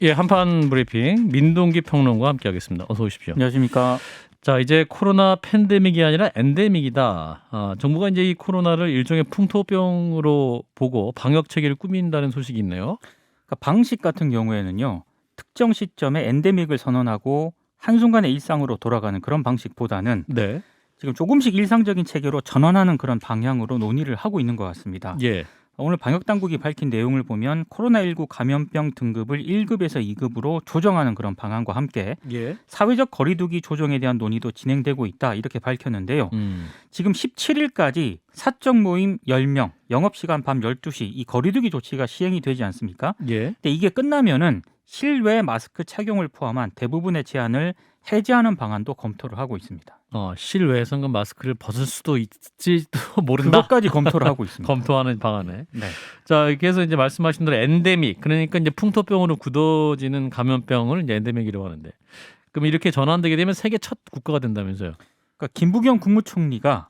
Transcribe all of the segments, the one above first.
예, 한판 브리핑 민동기 평론가와 함께하겠습니다. 어서 오십시오. 안녕하십니까. 자, 이제 코로나 팬데믹이 아니라 엔데믹이다. 정부가 이제 이 코로나를 일종의 풍토병으로 보고 방역 체계를 꾸민다는 소식이 있네요. 그러니까 방식 같은 경우에는요. 특정 시점에 엔데믹을 선언하고 한순간에 일상으로 돌아가는 그런 방식보다는 네. 지금 조금씩 일상적인 체계로 전환하는 그런 방향으로 논의를 하고 있는 것 같습니다. 예. 오늘 방역당국이 밝힌 내용을 보면 코로나19 감염병 등급을 1급에서 2급으로 조정하는 그런 방안과 함께 예. 사회적 거리두기 조정에 대한 논의도 진행되고 있다 이렇게 밝혔는데요. 지금 17일까지 사적 모임 10명, 영업시간 밤 12시 이 거리두기 조치가 시행이 되지 않습니까? 예. 근데 이게 끝나면은 실외 마스크 착용을 포함한 대부분의 제한을 해제하는 방안도 검토를 하고 있습니다. 실외에서는 마스크를 벗을 수도 있지도 모른다. 그것까지 검토를 하고 있습니다. 검토하는 방안에. 네. 자, 그래서 이제 말씀하신 대로 엔데믹, 그러니까 이제 풍토병으로 굳어지는 감염병을 이제 엔데믹이라고 하는데, 그럼 이렇게 전환되게 되면 세계 첫 국가가 된다면서요? 그러니까 김부겸 국무총리가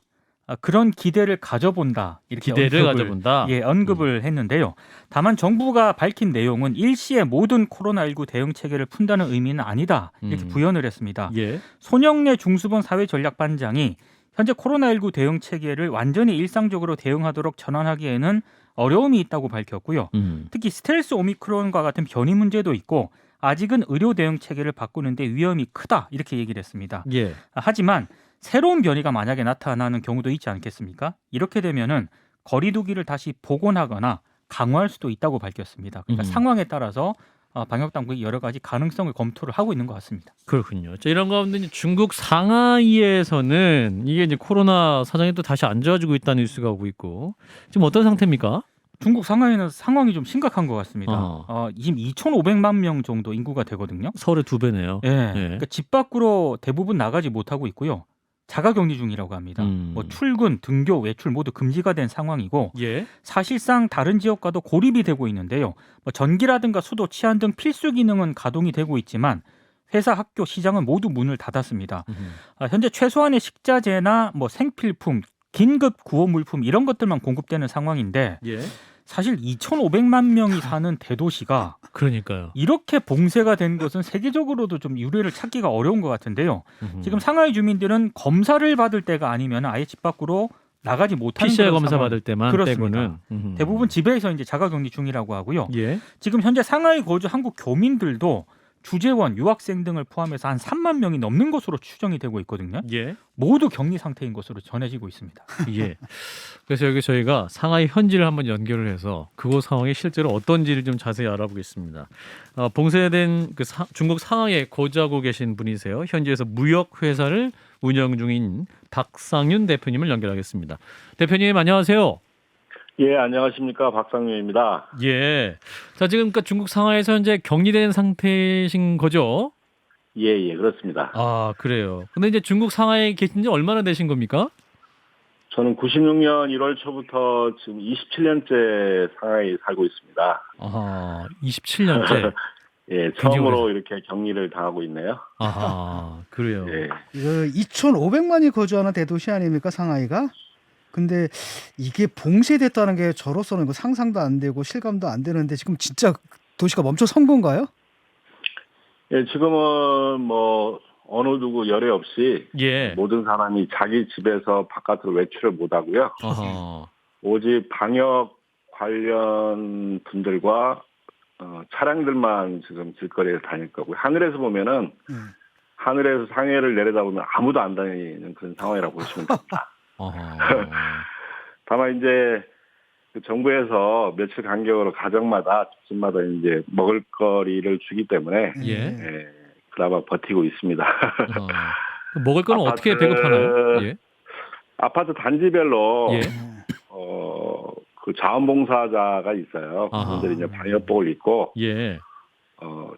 그런 기대를 가져본다 이렇게 기대를 가져본다. 언급을 했는데요. 다만 정부가 밝힌 내용은 일시에 모든 코로나19 대응 체계를 푼다는 의미는 아니다 이렇게 부연을 했습니다. 예. 손영래 중수본 사회전략반장이 현재 코로나19 대응 체계를 완전히 일상적으로 대응하도록 전환하기에는 어려움이 있다고 밝혔고요. 특히 스텔스 오미크론과 같은 변이 문제도 있고 아직은 의료 대응 체계를 바꾸는데 위험이 크다 이렇게 얘기를 했습니다. 예. 하지만 새로운 변이가 만약에 나타나는 경우도 있지 않겠습니까? 이렇게 되면은 거리두기를 다시 복원하거나 강화할 수도 있다고 밝혔습니다. 그러니까 상황에 따라서 방역 당국이 여러 가지 가능성을 검토를 하고 있는 것 같습니다. 그렇군요. 자, 이런 가운데 이제 중국 상하이에서는 이게 이제 코로나 사정이 또 다시 안 좋아지고 있다는 뉴스가 오고 있고 지금 어떤 상태입니까? 중국 상하이는 상황이 좀 심각한 것 같습니다. 지금 2,500만 명 정도 인구가 되거든요. 서울의 2배네요. 예. 그러니까 집 밖으로 대부분 나가지 못하고 있고요. 자가격리 중이라고 합니다. 뭐 출근, 등교, 외출 모두 금지가 된 상황이고 예. 사실상 다른 지역과도 고립이 되고 있는데요. 뭐 전기라든가 수도, 치안 등 필수 기능은 가동이 되고 있지만 회사, 학교, 시장은 모두 문을 닫았습니다. 현재 최소한의 식자재나 뭐 생필품, 긴급 구호 물품 이런 것들만 공급되는 상황인데 예. 사실 2,500만 명이 사는 대도시가 그러니까요. 이렇게 봉쇄가 된 것은 세계적으로도 좀 유례를 찾기가 어려운 것 같은데요. 지금 상하이 주민들은 검사를 받을 때가 아니면 아예 집 밖으로 나가지 못하는 PCR 그런 검사 상황. 받을 때만 그렇습니다. 빼고는 대부분 집에서 이제 자가격리 중이라고 하고요. 예. 지금 현재 상하이 거주 한국 교민들도 주재원, 유학생 등을 포함해서 한 3만 명이 넘는 것으로 추정이 되고 있거든요. 예. 모두 격리 상태인 것으로 전해지고 있습니다. 예. 그래서 여기 저희가 상하이 현지를 한번 연결을 해서 그곳 상황이 실제로 어떤지를 좀 자세히 알아보겠습니다. 봉쇄된 그 중국 상하이에 거주하고 계신 분이세요. 현지에서 무역 회사를 운영 중인 박상윤 대표님을 연결하겠습니다. 대표님 안녕하세요. 예, 안녕하십니까. 박상윤입니다. 예. 자, 지금 그러니까 중국 상하이에서 현재 격리된 상태이신 거죠? 예, 그렇습니다. 아, 그래요. 근데 이제 중국 상하이에 계신 지 얼마나 되신 겁니까? 저는 96년 1월 초부터 지금 27년째 상하이에 살고 있습니다. 아, 27년째. 예, 처음으로 이렇게 격리를 당하고 있네요. 아하, 그래요. 예. 2,500만이 거주하는 대도시 아닙니까, 상하이가? 근데 이게 봉쇄됐다는 게 저로서는 이거 상상도 안 되고 실감도 안 되는데 지금 진짜 도시가 멈춰 선 건가요? 예, 지금은 뭐 어느 누구 열애 없이 예. 모든 사람이 자기 집에서 바깥으로 외출을 못 하고요. 아하. 오직 방역 관련 분들과 차량들만 지금 길거리에 다닐 거고요. 하늘에서 보면은 하늘에서 상해를 내려다보면 아무도 안 다니는 그런 상황이라고 보시면 됩니다. 다만 이제 그 정부에서 며칠 간격으로 가정마다 집마다 이제 먹을거리를 주기 때문에 예. 그나마 버티고 있습니다. 먹을 거는 어떻게 배급하나요? 예. 아파트 단지별로 예. 그 자원봉사자가 있어요. 그분들이 이제 방역복을 입고 예.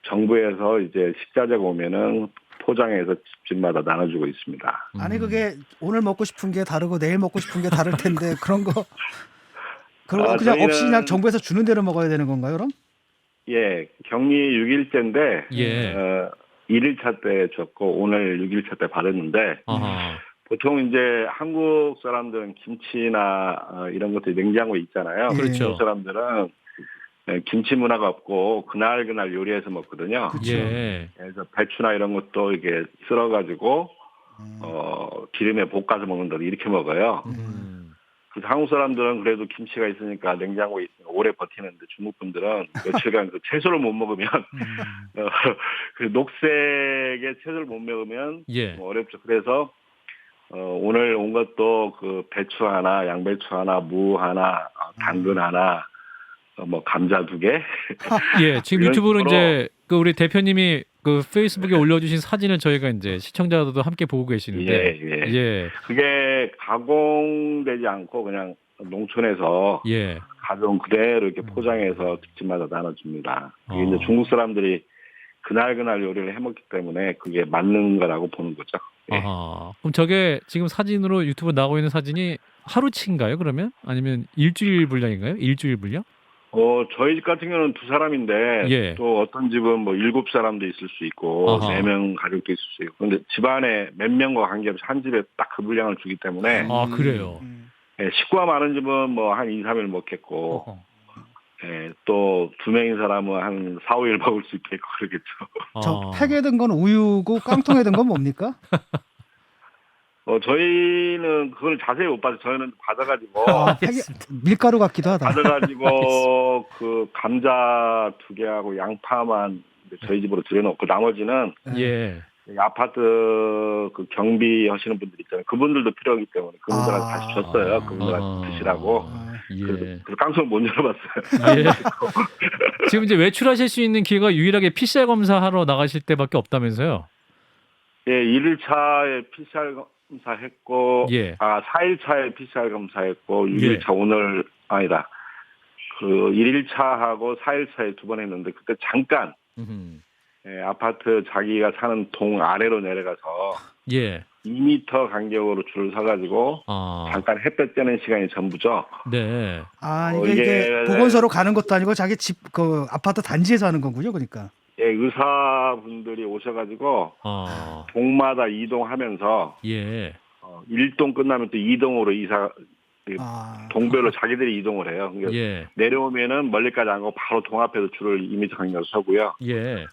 정부에서 이제 식자재가 오면은 포장해서 집집마다 나눠주고 있습니다. 아니 그게 오늘 먹고 싶은 게 다르고 내일 먹고 싶은 게 다를 텐데 그런 거 그냥 없이 그냥 정부에서 주는 대로 먹어야 되는 건가요, 그럼? 예, 격리 6일째인데 예. 1일차 때 줬고 오늘 6일차 때 받았는데 보통 이제 한국 사람들은 김치나 이런 것들이 냉장고에 있잖아요. 그렇죠. 한국 사람들은 김치 문화가 없고 그날 요리해서 먹거든요. 그쵸. 예. 그래서 배추나 이런 것도 이게 썰어가지고 기름에 볶아서 먹는다 이렇게 먹어요. 그래서 한국 사람들은 그래도 김치가 있으니까 냉장고에 있으니까 오래 버티는데 중국 분들은 며칠간 그 채소를 못 먹으면 그 녹색의 채소를 못 먹으면 예. 좀 어렵죠. 그래서 오늘 온 것도 그 배추 하나, 양배추 하나, 무 하나, 당근 하나, 뭐 감자 2개. 예, 지금 이런 유튜브로 식으로- 이제 그 우리 대표님이 그 페이스북에 올려주신 사진을 저희가 이제 시청자들도 함께 보고 계시는데, 예. 예, 그게 가공되지 않고 그냥 농촌에서 예, 가져온 그대로 이렇게 포장해서 집집마다 나눠줍니다. 그게 이제 어. 중국 사람들이 그날 요리를 해먹기 때문에 그게 맞는 거라고 보는 거죠. 예. 아하. 그럼 저게 지금 사진으로 유튜브 나오고 있는 사진이 하루치인가요? 그러면 아니면 일주일 분량인가요? 일주일 분량? 저희 집 같은 경우는 2사람인데 예. 또 어떤 집은 뭐 7사람도 있을 수 있고 아하. 4명 가족도 있을 수 있고 근데 집안에 몇 명과 관계없이 한 집에 딱 그 분량을 주기 때문에 아, 그래요. 예, 식구가 많은 집은 뭐 한 2, 3일 먹겠고 어허. 예, 또 2명인 사람은 한 4, 5일 먹을 수 있겠고 그러겠죠. 저 아. 팩에 든 건 우유고 깡통에 든 건 뭡니까? 저희는 그걸 자세히 못 봐서 저희는 받아가지고 팩에 밀가루 같기도 하다. 받아가지고 그 감자 2개하고 양파만 이제 저희 집으로 들여놓고 나머지는 예. 아파트 그 경비 하시는 분들 있잖아요. 그분들도 필요하기 때문에 그분들한테 아. 다시 줬어요. 그분들한테 아하. 드시라고. 예. 그 깡통을 못 열어봤어요. 예. 지금 이제 외출하실 수 있는 기회가 유일하게 PCR 검사하러 나가실 때밖에 없다면서요? 예, 1일차에 PCR 검사했고, 예. 4일차에 PCR 검사했고, 6일차 오늘, 아니다. 그 1일차하고 4일차에 2번 했는데, 그때 잠깐, 음흠. 예, 아파트 자기가 사는 동 아래로 내려가서 예. 2m 간격으로 줄을 서가지고, 아. 잠깐 햇볕 쬐는 시간이 전부죠. 네. 아, 이게- 이게 보건소로 가는 것도 아니고 자기 집 그 아파트 단지에서 하는 거군요, 그러니까. 예, 의사분들이 오셔가지고, 아. 동마다 이동하면서, 예. 1동 끝나면 또 2동으로 아. 동별로 자기들이 이동을 해요. 그러니까 예. 내려오면은 멀리까지 안 가고 바로 동 앞에서 줄을 2m 간격으로 서고요. 예.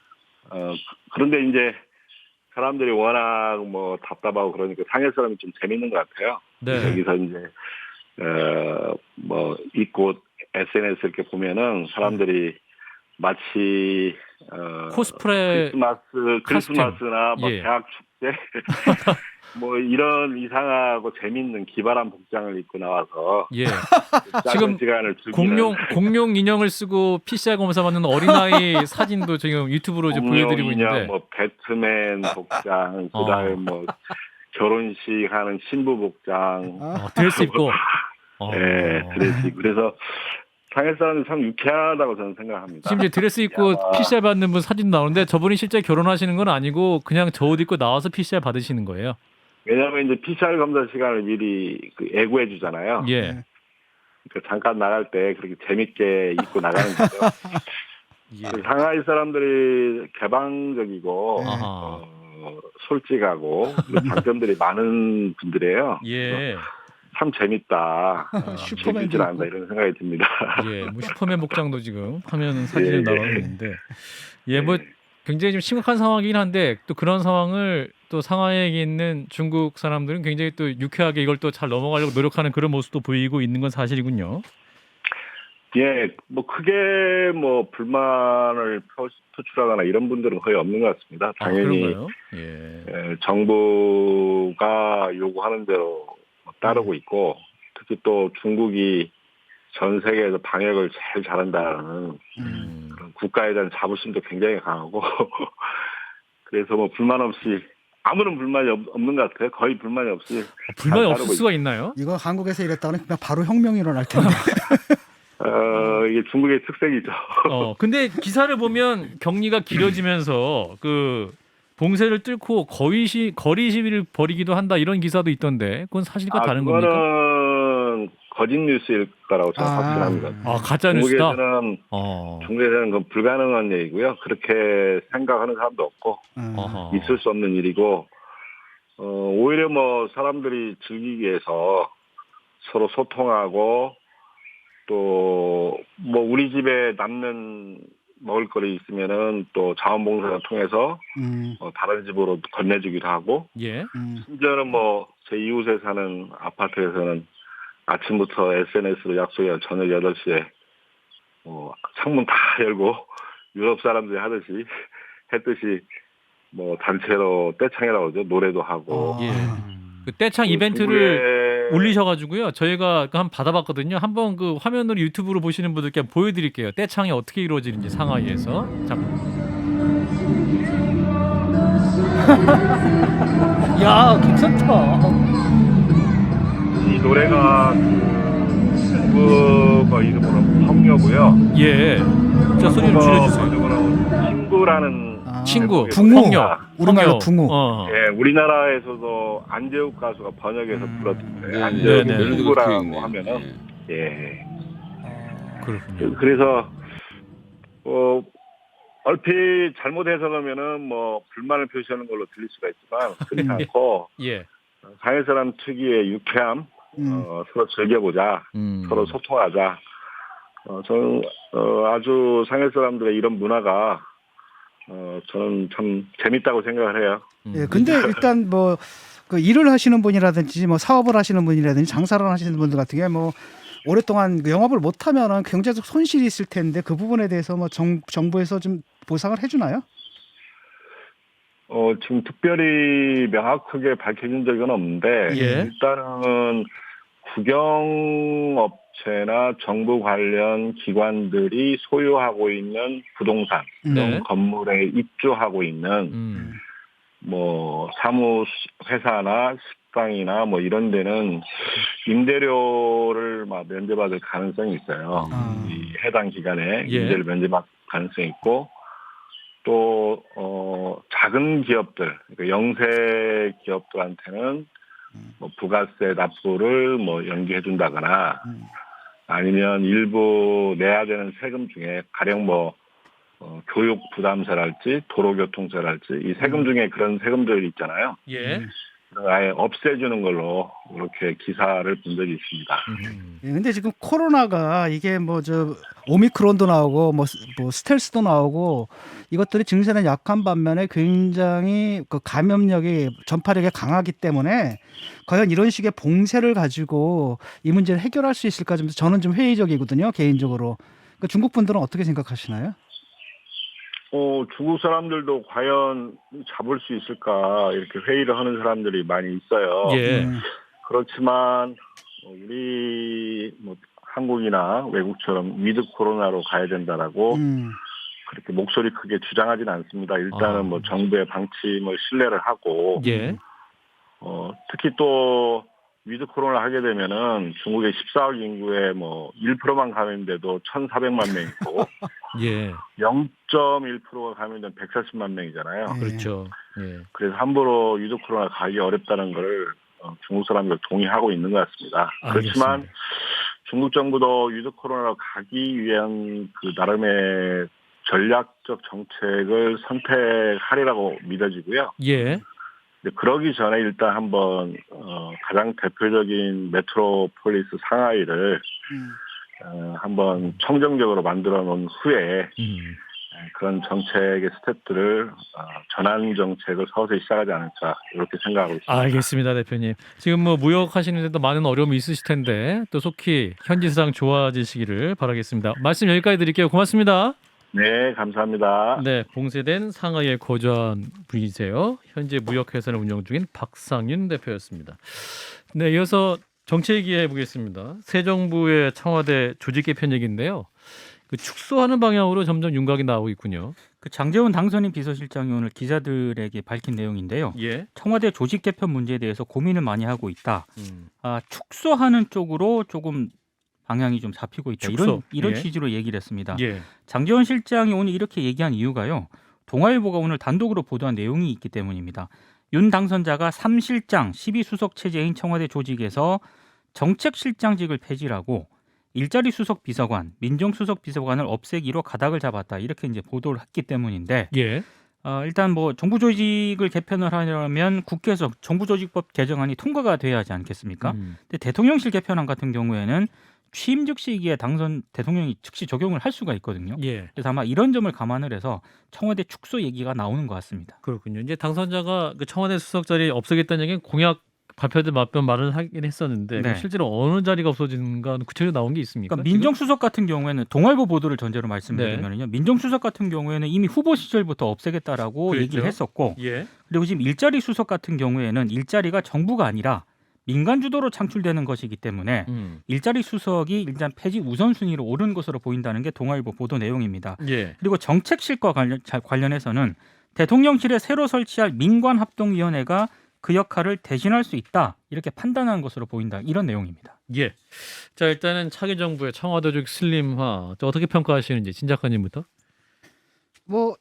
그런데 이제 사람들이 워낙 뭐 답답하고 그러니까 상해 사람이 좀 재밌는 것 같아요. 네. 여기서 이제 뭐 있고 SNS 이렇게 보면은 사람들이 마치 코스프레 크리스마스나 뭐 예. 대학 축제 뭐 이런 이상하고 재밌는 기발한 복장을 입고 나와서 예. 짧은 지금 시간을 즐기는 공룡 인형을 쓰고 PCR 검사 받는 어린아이 사진도 지금 유튜브로 이제 보여드리고 인형, 있는데. 뭐 배트맨 복장, 그다음에 뭐 결혼식 하는 신부 복장, 드레스 입고. 예, 드레스. 그래서 상해 사람이 참 유쾌하다고 저는 생각합니다. 지금 이제 드레스 입고 아마- PCR 받는 분 사진 나오는데 저분이 실제 결혼하시는 건 아니고 그냥 저 옷 입고 나와서 PCR 받으시는 거예요. 왜냐하면 이제 PCR 검사 시간을 미리 예고해 주잖아요. 예. 그러니까 잠깐 나갈 때 그렇게 재밌게 입고 나가는 거죠. 그 상하이 사람들이 개방적이고 아하. 솔직하고 장점들이 많은 분들이에요. 예. 참 재밌다. 슈퍼맨도 즐길 줄 있고. 안다 이런 생각이 듭니다. 예. 뭐 슈퍼맨 복장도 지금 화면 사진에 나가고 있는데. 예, 뭐 굉장히 좀 심각한 상황이긴 한데 또 그런 상황을 또 상하이에 있는 중국 사람들은 굉장히 또 유쾌하게 이걸 또 잘 넘어가려고 노력하는 그런 모습도 보이고 있는 건 사실이군요. 예, 뭐 크게 뭐 불만을 표출하거나 이런 분들은 거의 없는 것 같습니다. 당연히 그런가요? 예. 정부가 요구하는 대로 따르고 있고 특히 또 중국이 전 세계에서 방역을 제일 잘한다는 그런 국가에 대한 자부심도 굉장히 강하고 그래서 뭐 불만 없이 아무런 불만이 없는 것 같아요. 거의 불만이 없이 불만이 잘 없을 따르고 수가 있나요? 이거 한국에서 이랬다면 그냥 바로 혁명이 일어날 텐데. 이게 중국의 특색이죠. 근데 기사를 보면 격리가 길어지면서 그 봉쇄를 뚫고 거리 시위를 벌이기도 한다 이런 기사도 있던데 그건 사실과 다른 겁니까? 그거는 거짓 뉴스일 거라고 저는 확신합니다. 가짜 뉴스다. 중국에서는 그건 불가능한 얘기고요. 그렇게 생각하는 사람도 없고 있을 수 없는 일이고 오히려 뭐 사람들이 즐기기 위해서 서로 소통하고 또 뭐 우리 집에 남는 먹을거리 있으면은 또 자원봉사를 통해서 다른 집으로 건네주기도 하고 예. 심지어는 뭐 제 이웃에 사는 아파트에서는 아침부터 SNS로 약속해서 저녁 8시에 창문 다 열고 유럽 사람들이 했듯이 뭐 단체로 떼창이라고 그러죠. 노래도 하고. 예. 그 떼창 이벤트를 올리셔가지고요. 저희가 한번 받아봤거든요. 한번 그 화면으로 유튜브로 보시는 분들께 보여드릴게요. 떼창이 어떻게 이루어지는지 상하이에서. 야, 괜찮다. 이 노래가 중국어 이름으로 성녀고요. 예. 자, 소리 좀 줄여주세요. 번역으로 친구라는 친구, 붕어. 성녀, 우리나라 붕어. 예, 우리나라에서도 안재욱 가수가 번역해서 불렀는데 네, 안재욱 네, 네. 친구라고 하면은 예. 그렇군요. 그래서 얼핏 잘못 해석하면은 뭐 불만을 표시하는 걸로 들릴 수가 있지만 그렇지 않고 예. 상해 사람 특유의 유쾌함, 서로 즐겨보자, 서로 소통하자. 저는 아주 상해 사람들의 이런 문화가 저는 참 재밌다고 생각을 해요. 예, 근데 일단 뭐 그 일을 하시는 분이라든지 뭐 사업을 하시는 분이라든지 장사를 하시는 분들 같은 경우에 뭐 오랫동안 그 영업을 못하면은 경제적 손실이 있을 텐데 그 부분에 대해서 뭐 정부에서 좀 보상을 해주나요? 지금 특별히 명확하게 밝혀진 적은 없는데 예. 일단은 국영업체나 정부 관련 기관들이 소유하고 있는 부동산, 네. 건물에 입주하고 있는 뭐 사무 회사나 식당이나 뭐 이런 데는 임대료를 막 면제받을 가능성이 있어요. 이 해당 기간에 예. 임대를 면제받을 가능성이 있고 또 작은 기업들, 그러니까 영세 기업들한테는 뭐 부가세 납부를 뭐 연기해 준다거나 아니면 일부 내야 되는 세금 중에 가령 뭐 교육 부담세랄지 도로교통세랄지 이 세금 중에 그런 세금들이 있잖아요. 예. 아예 없애주는 걸로 이렇게 기사를 본 적이 있습니다. 예, 근데 지금 코로나가 이게 뭐 오미크론도 나오고 뭐 스텔스도 나오고 이것들이 증세는 약한 반면에 굉장히 그 감염력이 전파력이 강하기 때문에 과연 이런 식의 봉쇄를 가지고 이 문제를 해결할 수 있을까 좀 저는 좀 회의적이거든요, 개인적으로. 그러니까 중국 분들은 어떻게 생각하시나요? 중국 사람들도 과연 잡을 수 있을까 이렇게 회의를 하는 사람들이 많이 있어요. 예. 그렇지만 우리 뭐 한국이나 외국처럼 위드 코로나로 가야 된다라고 그렇게 목소리 크게 주장하지는 않습니다. 일단은 뭐 정부의 방침을 신뢰를 하고 예. 특히 또 위드 코로나 하게 되면은 중국의 14억 인구의 뭐 1%만 감염돼도 1,400만 명 있고 예. 0.1%가 감염된 140만 명이잖아요. 그렇죠. 예. 그래서 함부로 위드 코로나 가기 어렵다는 걸 중국 사람들 동의하고 있는 것 같습니다. 그렇지만 알겠습니다. 중국 정부도 위드 코로나로 가기 위한 그 나름의 전략적 정책을 선택하리라고 믿어지고요. 예. 그러기 전에 일단 한번 가장 대표적인 메트로폴리스 상하이를 한번 청정적으로 만들어 놓은 후에 그런 정책의 스텝들을 전환 정책을 서서히 시작하지 않을까 이렇게 생각하고 있습니다. 알겠습니다, 대표님. 지금 뭐 무역하시는데도 많은 어려움이 있으실 텐데 또 속히 현지 시장 좋아지시기를 바라겠습니다. 말씀 여기까지 드릴게요. 고맙습니다. 네, 감사합니다. 네, 봉쇄된 상하이에 거주한 분이세요. 현재 무역회사를 운영 중인 박상윤 대표였습니다. 네, 이어서 정치 얘기해 보겠습니다. 새 정부의 청와대 조직 개편 얘기인데요. 그 축소하는 방향으로 점점 윤곽이 나오고 있군요. 그 장제원 당선인 비서실장이 오늘 기자들에게 밝힌 내용인데요. 예. 청와대 조직 개편 문제에 대해서 고민을 많이 하고 있다. 축소하는 쪽으로 조금 방향이 좀 잡히고 있다. 축소. 이런 예. 취지로 얘기를 했습니다. 예. 장제원 실장이 오늘 이렇게 얘기한 이유가요. 동아일보가 오늘 단독으로 보도한 내용이 있기 때문입니다. 윤 당선자가 3실장 12수석 체제인 청와대 조직에서 정책실장직을 폐지하고 일자리 수석 비서관, 민정수석 비서관을 없애기로 가닥을 잡았다. 이렇게 이제 보도를 했기 때문인데 예. 일단 뭐 정부 조직을 개편을 하려면 국회에서 정부조직법 개정안이 통과가 돼야 하지 않겠습니까? 근데 대통령실 개편안 같은 경우에는 취임 즉시기에 당선 대통령이 즉시 적용을 할 수가 있거든요. 예. 그래서 아마 이런 점을 감안을 해서 청와대 축소 얘기가 나오는 것 같습니다. 그렇군요. 이제 당선자가 그 청와대 수석 자리 없애겠다는 얘기는 공약 발표될 맞변 말을 하긴 했었는데 네. 실제로 어느 자리가 없어지는가 구체적으로 나온 게 있습니까? 그러니까 민정수석 같은 경우에는 동아일보 보도를 전제로 말씀드리면요, 네. 민정수석 같은 경우에는 이미 후보 시절부터 없애겠다라고 그랬죠. 얘기를 했었고, 지금? 예. 그리고 지금 일자리 수석 같은 경우에는 일자리가 정부가 아니라 민간 주도로 창출되는 것이기 때문에 일자리 수석이 일단 폐지 우선순위로 오른 것으로 보인다는 게 동아일보 보도 내용입니다. 예. 그리고 정책실과 관련해서는 대통령실에 새로 설치할 민관합동위원회가 그 역할을 대신할 수 있다 이렇게 판단한 것으로 보인다 이런 내용입니다. 예. 자 일단은 차기 정부의 청와대적 슬림화 어떻게 평가하시는지 진 작가님부터. 뭐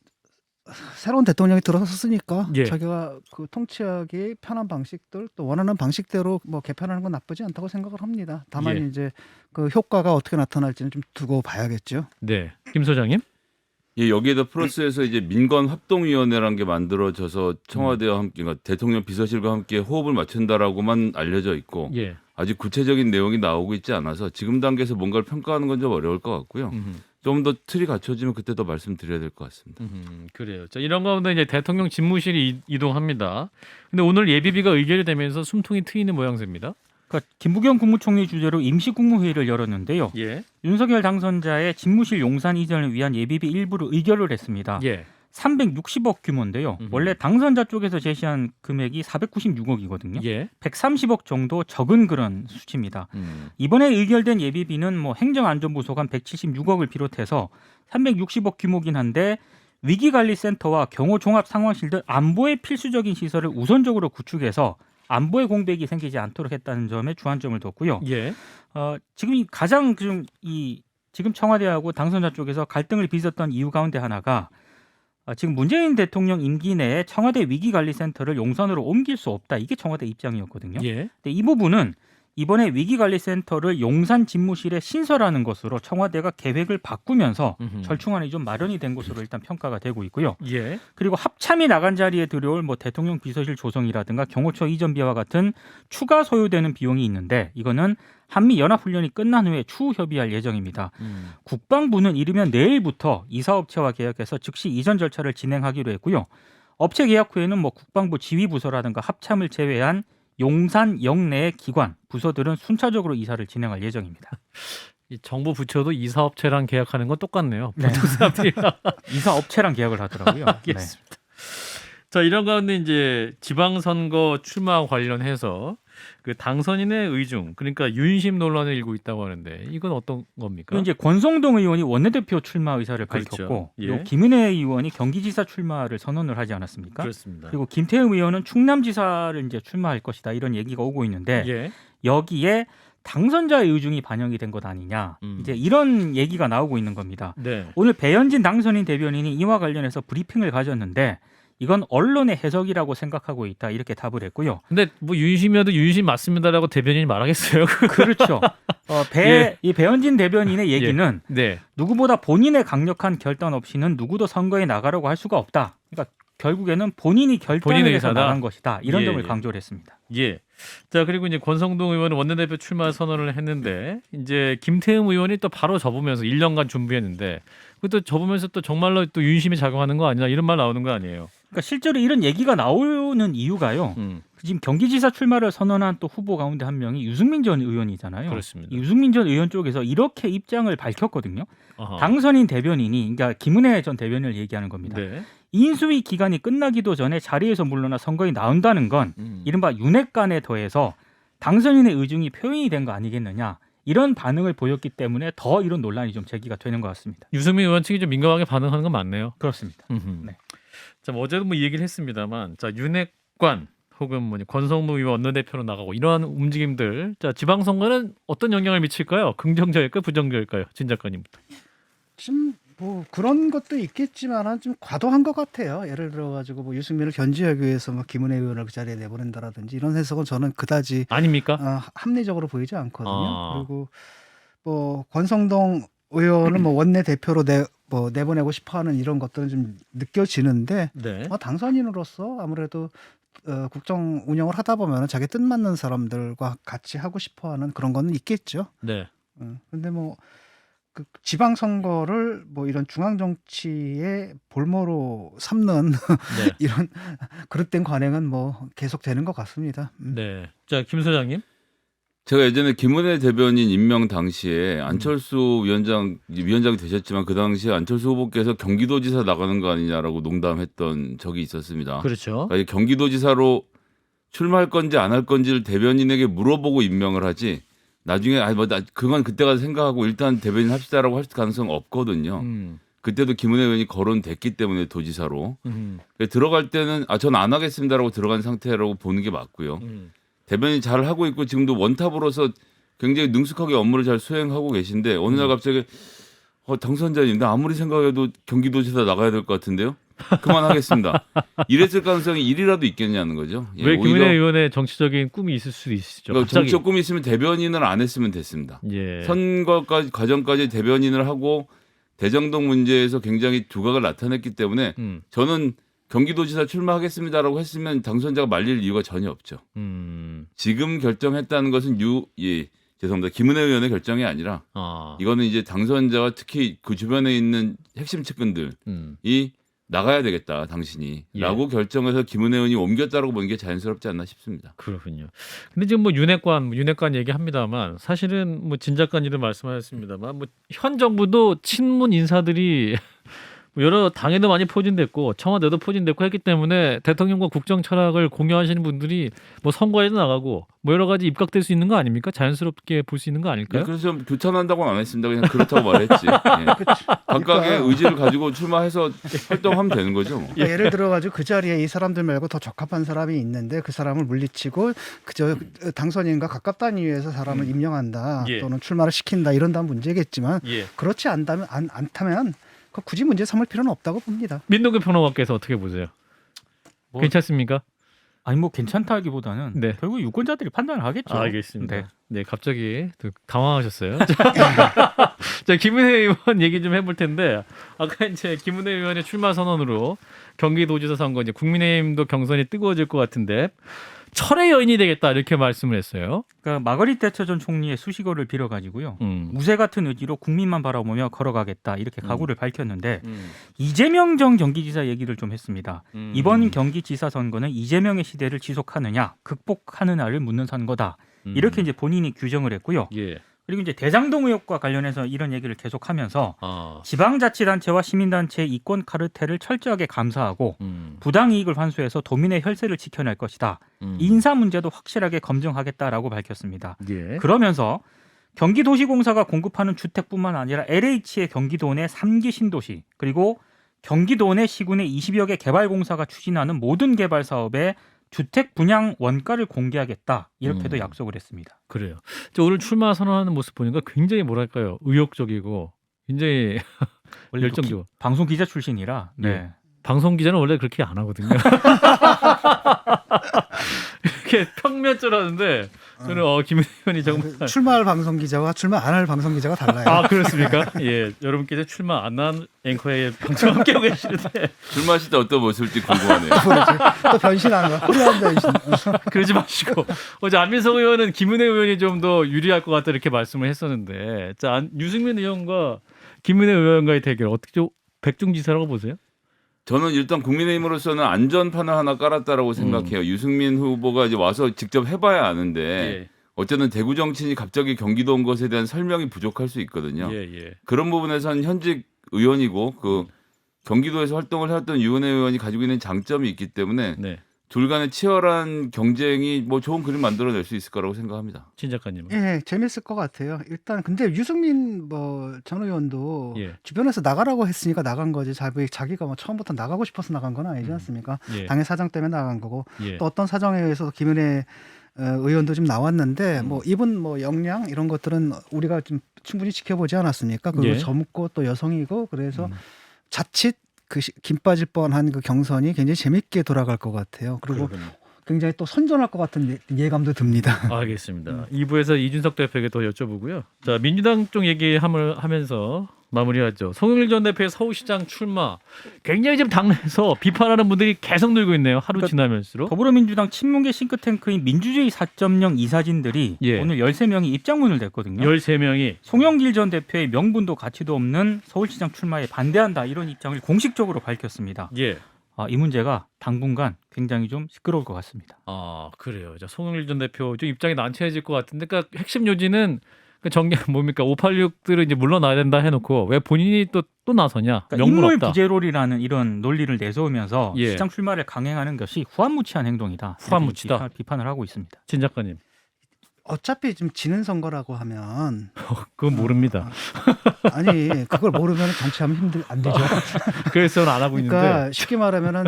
새로운 대통령이 들어섰으니까 예. 자기가 그 통치하기 편한 방식들 또 원하는 방식대로 뭐 개편하는 건 나쁘지 않다고 생각을 합니다. 다만 예. 이제 그 효과가 어떻게 나타날지는 좀 두고 봐야겠죠. 네. 김 소장님. 예, 여기에다 플러스해서 이제 민관합동위원회라는 게 만들어져서 청와대와 함께, 그러니까 대통령 비서실과 함께 호흡을 맞춘다라고만 알려져 있고 예. 아직 구체적인 내용이 나오고 있지 않아서 지금 단계에서 뭔가를 평가하는 건 좀 어려울 것 같고요. 좀 더 틀이 갖춰지면 그때 더 말씀드려야 될 것 같습니다. 그래요. 자 이런 가운데 이제 대통령 집무실이 이동합니다. 근데 오늘 예비비가 의결이 되면서 숨통이 트이는 모양새입니다. 그러니까 김부겸 국무총리 주재로 임시국무회의를 열었는데요. 예. 윤석열 당선자의 집무실 용산 이전을 위한 예비비 일부를 의결을 했습니다. 예. 360억 규모인데요. 원래 당선자 쪽에서 제시한 금액이 496억이거든요. 예. 130억 정도 적은 그런 수치입니다. 이번에 의결된 예비비는 뭐 행정안전부 소관 176억을 비롯해서 360억 규모긴 한데 위기관리센터와 경호종합상황실 등 안보에 필수적인 시설을 우선적으로 구축해서 안보의 공백이 생기지 않도록 했다는 점에 주안점을 뒀고요. 예. 지금 가장 지금 청와대하고 당선자 쪽에서 갈등을 빚었던 이유 가운데 하나가 지금 문재인 대통령 임기 내에 청와대 위기관리센터를 용산으로 옮길 수 없다. 이게 청와대 입장이었거든요. 예. 근데 이 부분은 이번에 위기관리센터를 용산 집무실에 신설하는 것으로 청와대가 계획을 바꾸면서 절충안이 좀 마련이 된 것으로 일단 평가가 되고 있고요. 예. 그리고 합참이 나간 자리에 들어올 뭐 대통령 비서실 조성이라든가 경호처 이전비와 같은 추가 소요되는 비용이 있는데 이거는 한미 연합훈련이 끝난 후에 추후 협의할 예정입니다. 국방부는 이르면 내일부터 이사업체와 계약해서 즉시 이전 절차를 진행하기로 했고요. 업체 계약 후에는 뭐 국방부 지휘부서라든가 합참을 제외한 용산 영내의 기관, 부서들은 순차적으로 이사를 진행할 예정입니다. 이 정부 부처도 이사업체랑 계약하는 건 똑같네요. 네. 보통 사람들이. 이사업체랑 계약을 하더라고요. 알겠습니다. 자 이런 가운데 이제 지방선거 출마 관련해서 그 당선인의 의중 그러니까 윤심 논란을 일고 있다고 하는데 이건 어떤 겁니까? 이제 권성동 의원이 원내대표 출마 의사를 그렇죠. 밝혔고 예. 그리고 김은혜 의원이 경기지사 출마를 선언을 하지 않았습니까? 그렇습니다. 그리고 김태흠 의원은 충남지사를 이제 출마할 것이다 이런 얘기가 오고 있는데 예. 여기에 당선자의 의중이 반영이 된 것 아니냐 이제 이런 얘기가 나오고 있는 겁니다. 네. 오늘 배현진 당선인 대변인이 이와 관련해서 브리핑을 가졌는데 이건 언론의 해석이라고 생각하고 있다 이렇게 답을 했고요. 근데 뭐 윤심이어도 윤심 맞습니다라고 대변인이 말하겠어요? 그렇죠. 예. 이 배현진 대변인의 얘기는 네. 누구보다 본인의 강력한 결단 없이는 누구도 선거에 나가려고 할 수가 없다. 그러니까 결국에는 본인이 결단을 해서 나간 것이다. 이런 예, 점을 예. 강조를 했습니다. 예. 자 그리고 이제 권성동 의원은 원내대표 출마 선언을 했는데 이제 김태흠 의원이 또 바로 접으면서 1년간 준비했는데 그것도 접으면서 또 정말로 또 윤심이 작용하는 거 아니냐 이런 말 나오는 거 아니에요? 그러니까 실제로 이런 얘기가 나오는 이유가요. 지금 경기지사 출마를 선언한 또 후보 가운데 한 명이 유승민 전 의원이잖아요. 그렇습니다. 이 유승민 전 의원 쪽에서 이렇게 입장을 밝혔거든요. 아하. 당선인 대변인이 그러니까 김은혜 전 대변인을 얘기하는 겁니다. 네. 인수위 기간이 끝나기도 전에 자리에서 물러나 선거에 나온다는 건 이른바 윤핵관에 더해서 당선인의 의중이 표현이 된 거 아니겠느냐 이런 반응을 보였기 때문에 더 이런 논란이 좀 제기가 되는 것 같습니다. 유승민 의원 측이 좀 민감하게 반응하는 건 맞네요. 그렇습니다. 네. 자, 뭐 어제도 뭐 이 얘기를 했습니다만, 자 윤핵관 혹은 뭐 권성동 의원 원내대표로 나가고 이러한 움직임들, 자 지방선거는 어떤 영향을 미칠까요? 긍정적일까요, 부정적일까요? 진 작가님부터. 좀 뭐 그런 것도 있겠지만은 좀 과도한 것 같아요. 예를 들어 가지고 뭐 유승민을 견제하기 위해서 막 김은혜 의원을 그 자리에 내보낸다라든지 이런 해석은 저는 그다지 아닙니까? 합리적으로 보이지 않거든요. 아. 그리고 뭐 권성동 의원은 뭐 원내 대표로 내보내고 싶어하는 이런 것들은 좀 느껴지는데 네. 당선인으로서 아무래도 국정 운영을 하다 보면 자기 뜻 맞는 사람들과 같이 하고 싶어하는 그런 거는 있겠죠. 네. 근데 뭐 그 지방 선거를 뭐 이런 중앙 정치의 볼모로 삼는 네. 이런 그릇된 관행은 뭐 계속되는 것 같습니다. 네. 자, 김 소장님. 제가 예전에 김은혜 대변인 임명 당시에 안철수 위원장이 되셨지만 그 당시에 안철수 후보께서 경기도지사 나가는 거 아니냐라고 농담했던 적이 있었습니다. 그렇죠. 그러니까 경기도지사로 출마할 건지 안 할 건지를 대변인에게 물어보고 임명을 하지. 나중에 그건 그때 가서 생각하고 일단 대변인 합시다라고 할 가능성 없거든요. 그때도 김은혜 의원이 거론됐기 때문에 도지사로 들어갈 때는 전 안 하겠습니다라고 들어간 상태라고 보는 게 맞고요. 대변인 잘 하고 있고 지금도 원탑으로서 굉장히 능숙하게 업무를 잘 수행하고 계신데 어느 날 갑자기 당선자님 나 아무리 생각해도 경기도지사 나가야 될 것 같은데요. 그만하겠습니다. 이랬을 가능성이 1이라도 있겠냐는 거죠. 예, 왜 김은혜 의원의 정치적인 꿈이 있을 수도 있죠. 그러니까 갑자기. 정치적 꿈이 있으면 대변인을 안 했으면 됐습니다. 예. 선거까지 과정까지 대변인을 하고 대장동 문제에서 굉장히 두각을 나타냈기 때문에 저는 경기도지사 출마하겠습니다라고 했으면 당선자가 말릴 이유가 전혀 없죠. 지금 결정했다는 것은 죄송합니다. 김은혜 의원의 결정이 아니라 이거는 이제 당선자와 특히 그 주변에 있는 핵심 측근들이 나가야 되겠다 당신이라고 결정해서 김은혜 의원이 옮겼다라고 보는 게 자연스럽지 않나 싶습니다. 그렇군요. 근데 지금 뭐 윤핵관 얘기합니다만 사실은 뭐 진 작가님도 말씀하셨습니다만 뭐 현 정부도 친문 인사들이 여러 당에도 많이 포진됐고 청와대도 포진됐고 했기 때문에 대통령과 국정 철학을 공유하시는 분들이 뭐 선거에도 나가고 뭐 여러 가지 입각될 수 있는 거 아닙니까? 자연스럽게 볼 수 있는 거 아닐까요? 네, 그래서 교찬한다고는 안 했습니다. 그냥 그렇다고 말했지. 예. 각각의 의지를 가지고 출마해서 활동하면 되는 거죠. 뭐. 그러니까 예를 들어가지고 그 자리에 이 사람들 말고 더 적합한 사람이 있는데 그 사람을 물리치고 그저 당선인과 가깝다는 이유에서 사람을 임명한다 예. 또는 출마를 시킨다 이런다면 문제겠지만 예. 그렇지 않다면 굳이 문제 삼을 필요는 없다고 봅니다. 민동규 평론가께서 어떻게 보세요? 뭐, 괜찮습니까? 아니 뭐 괜찮다기보다는 네. 결국 유권자들이 판단을 하겠죠. 알겠습니다. 네. 네, 갑자기 또 당황하셨어요. 자, 김은혜 의원 얘기 좀 해볼 텐데 아까 이제 김은혜 의원의 출마 선언으로 경기도지사 선거 이제 국민의힘도 경선이 뜨거워질 것 같은데 철의 여인이 되겠다 이렇게 말씀을 했어요. 그러니까 마거릿 대처 전 총리의 수식어를 빌어가지고요. 무쇠 같은 의지로 국민만 바라보며 걸어가겠다 이렇게 각오를 밝혔는데 이재명 전 경기지사 얘기를 좀 했습니다. 이번 경기지사 선거는 이재명의 시대를 지속하느냐 극복하느냐를 묻는 선거다. 이렇게 이제 본인이 규정을 했고요. 예. 그리고 이제 대장동 의혹과 관련해서 이런 얘기를 계속하면서 지방자치단체와 시민단체의 이권 카르텔을 철저하게 감사하고 부당 이익을 환수해서 도민의 혈세를 지켜낼 것이다. 인사 문제도 확실하게 검증하겠다라고 밝혔습니다. 예. 그러면서 경기도시공사가 공급하는 주택뿐만 아니라 LH의 경기도 내 3기 신도시 그리고 경기도 내 시군의 20여 개 개발공사가 추진하는 모든 개발 사업에 주택 분양 원가를 공개하겠다 이렇게도 약속을 했습니다. 그래요. 저 오늘 출마 선언하는 모습 보니까 굉장히 뭐랄까요 의욕적이고 굉장히 원래 열정적이고 방송 기자 출신이라 네. 방송 기자는 원래 그렇게 안 하거든요. 이렇게 평면절하는데 저는 김은혜 의원이 정말 출마할 방송 기자와 출마 안 할 방송 기자가 달라요. 아 그렇습니까? 예, 여러분께서 출마 안 한 앵커의 방송 함께하고 계시는데 출마하실 때 어떤 모습일지 궁금하네요. 또 변신하는 거야. 화려한 변신. 그러지 마시고 어제 안민석 의원은 김은혜 의원이 좀 더 유리할 것 같다 이렇게 말씀을 했었는데 자 유승민 의원과 김은혜 의원과의 대결 어떻게 좀 백중지사라고 보세요? 저는 일단 국민의힘으로서는 안전판을 하나 깔았다라고 생각해요. 유승민 후보가 이제 와서 직접 해봐야 아는데 예. 어쨌든 대구 정치인이 갑자기 경기도 온 것에 대한 설명이 부족할 수 있거든요. 예. 그런 부분에서는 현직 의원이고 그 경기도에서 활동을 해왔던 유은혜 의원이 가지고 있는 장점이 있기 때문에 네. 둘 간의 치열한 경쟁이 뭐 좋은 그림 만들어낼 수 있을 거라고 생각합니다. 신 작가님은 예, 재밌을 것 같아요. 일단 근데 유승민 전 의원도 예. 주변에서 나가라고 했으니까 나간 거지. 자기가 뭐 처음부터 나가고 싶어서 나간 건 아니지 않습니까? 예. 당의 사정 때문에 나간 거고 예. 또 어떤 사정에 의해서 김은혜 의원도 좀 나왔는데 뭐 이분 뭐 역량 이런 것들은 우리가 좀 충분히 지켜보지 않았습니까? 그리고 예. 젊고 또 여성이고 그래서 자칫 김 빠질 뻔한 그 경선이 굉장히 재밌게 돌아갈 것 같아요. 그리고 그러군요. 굉장히 또 선전할 것 같은 예감도 듭니다. 알겠습니다. 2부에서 이준석 대표에게 더 여쭤보고요. 자, 민주당 쪽 얘기하면서 마무리하죠. 송영길 전 대표의 서울시장 출마 굉장히 지금 당내에서 비판하는 분들이 계속 늘고 있네요. 하루 그러니까 지나면서. 더불어민주당 친문계 싱크탱크인 민주주의 4.0 이사진들이 예. 오늘 13명이 입장문을 냈거든요. 13명이 송영길 전 대표의 명분도 가치도 없는 서울시장 출마에 반대한다 이런 입장을 공식적으로 밝혔습니다. 예. 이 문제가 당분간 굉장히 좀 시끄러울 것 같습니다. 아, 그래요. 자, 송영길 전 대표 좀 입장이 난처해질 것 같은데, 그러니까 핵심 요지는 그 정계 뭡니까? 586들을 이제 물러나야 된다 해놓고 왜 본인이 또 나서냐? 그러니까 명분 인물 없다. 부재롤이라는 이런 논리를 내세우면서 예. 시장 출마를 강행하는 것이 후한무치한 행동이다. 후한무치다. 이렇게 비판을 하고 있습니다. 진 작가님, 어차피 좀 지는 선거라고 하면 그건 모릅니다. 아니 그걸 모르면 정치하면 안 되죠. 그래서는 안 하고 그러니까 있는데. 쉽게 말하면은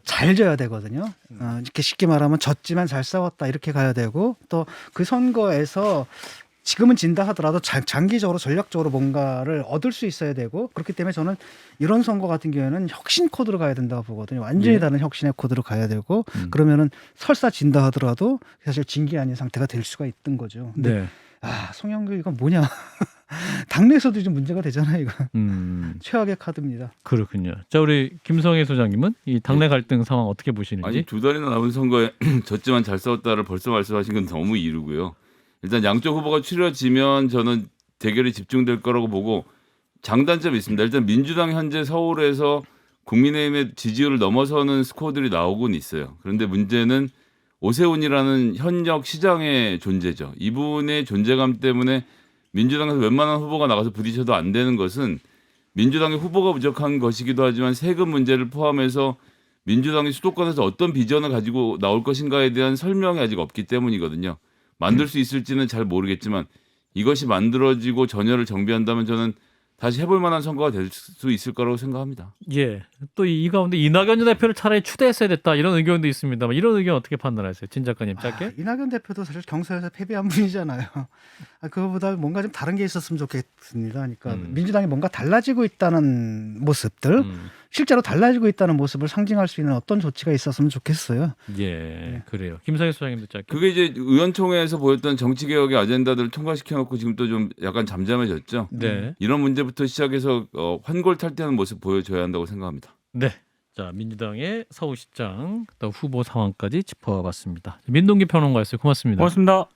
잘 져야 되거든요. 이렇게 쉽게 말하면 졌지만 잘 싸웠다 이렇게 가야 되고 또 그 선거에서 지금은 진다 하더라도 장기적으로 전략적으로 뭔가를 얻을 수 있어야 되고 그렇기 때문에 저는 이런 선거 같은 경우에는 혁신 코드로 가야 된다고 보거든요. 완전히 예. 다른 혁신의 코드로 가야 되고 그러면은 설사 진다 하더라도 사실 진 게 아닌 상태가 될 수가 있던 거죠. 근데 네. 송영길 이건 뭐냐? 당내에서도 좀 문제가 되잖아요. 이거 최악의 카드입니다. 그렇군요. 자, 우리 김성애 소장님은 이 당내 갈등 상황 어떻게 보시는지? 아니 2달이나 남은 선거에 졌지만 잘 싸웠다를 벌써 말씀하신 건 너무 이르고요. 일단 양쪽 후보가 추려지면 저는 대결이 집중될 거라고 보고 장단점이 있습니다. 일단 민주당 현재 서울에서 국민의힘의 지지율을 넘어서는 스코어들이 나오곤 있어요. 그런데 문제는 오세훈이라는 현역 시장의 존재죠. 이분의 존재감 때문에 민주당에서 웬만한 후보가 나가서 부딪혀도 안 되는 것은 민주당의 후보가 부족한 것이기도 하지만 세금 문제를 포함해서 민주당이 수도권에서 어떤 비전을 가지고 나올 것인가에 대한 설명이 아직 없기 때문이거든요. 만들 수 있을지는 잘 모르겠지만 이것이 만들어지고 전열을 정비한다면 저는 다시 해볼 만한 선거가 될 수 있을 거라고 생각합니다. 예. 또 이 가운데 이낙연 전 대표를 차라리 추대했어야 됐다 이런 의견도 있습니다만 이런 의견 어떻게 판단하세요? 진 작가님 짧게. 이낙연 대표도 사실 경선에서 패배한 분이잖아요. 그거보다 뭔가 좀 다른 게 있었으면 좋겠습니다. 그러니까 민주당이 뭔가 달라지고 있다는 모습들, 실제로 달라지고 있다는 모습을 상징할 수 있는 어떤 조치가 있었으면 좋겠어요. 예, 그래요. 김성애 소장님도 짧게. 그게 이제 의원총회에서 보였던 정치개혁의 아젠다들을 통과시켜놓고 지금 또 좀 약간 잠잠해졌죠. 네. 이런 문제부터 시작해서 환골탈태하는 모습 보여줘야 한다고 생각합니다. 네. 자, 민주당의 서울시장 또 후보 상황까지 짚어봤습니다. 민동기 평론가였어요. 고맙습니다. 고맙습니다.